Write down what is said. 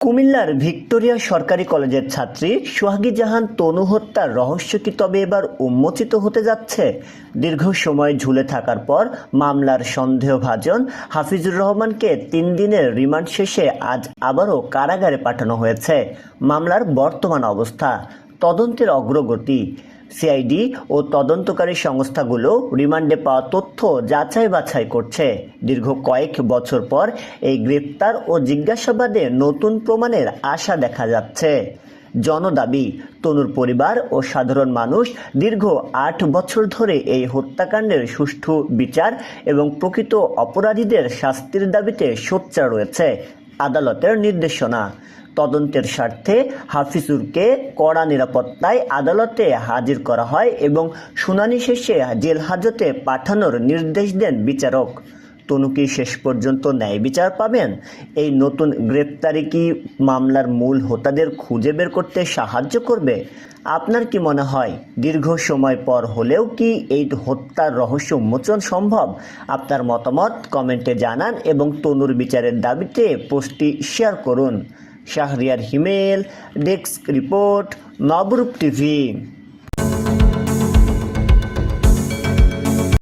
কুমিল্লার ভিক্টোরিয়া সরকারি কলেজের ছাত্রী সোহাগী জাহান তনু হত্যার রহস্য কি তবে এবার উন্মোচিত হতে যাচ্ছে? দীর্ঘ সময় ঝুলে থাকার পর মামলার সন্দেহভাজন হাফিজুর রহমানকে ৩ দিনের রিমান্ড শেষে আজ আবারও কারাগারে পাঠানো হয়েছে। মামলার বর্তমান অবস্থা, তদন্তের অগ্রগতি, সিআইডি ও তদন্তকারী সংস্থাগুলো রিমান্ডে পাওয়া তথ্য যাচাই বাছাই করছে। দীর্ঘ কয়েক বছর পর এই গ্রেপ্তার ও জিজ্ঞাসাবাদে নতুন প্রমাণের আশা দেখা যাচ্ছে। জনদাবি, তনুর পরিবার ও সাধারণ মানুষ দীর্ঘ ৮ বছর ধরে এই হত্যাকাণ্ডের সুষ্ঠু বিচার এবং প্রকৃত অপরাধীদের শাস্তির দাবিতে সোচ্চার রয়েছে। আদালতের নির্দেশনা, তদন্তের স্বার্থে হাফিজুরকে কড়া নিরাপত্তায় আদালতে হাজির করা হয় এবং শুনানি শেষে জেল হাজতে পাঠানোর নির্দেশ দেন বিচারক। তনু কি শেষ পর্যন্ত ন্যায় বিচার পাবেন? এই নতুন গ্রেপ্তারি কি মামলার মূল হোতাদের খুঁজে বের করতে সাহায্য করবে? আপনার কি মনে হয়, দীর্ঘ সময় পর হলেও কি এই হত্যার রহস্য উন্মোচন সম্ভব? আপনার মতামত কমেন্টে জানান এবং তনুর বিচারের দাবিতে পোস্টটি শেয়ার করুন। শাহরিয়ার হিমেল, ডেস্ক রিপোর্ট, নবরূপ টিভি।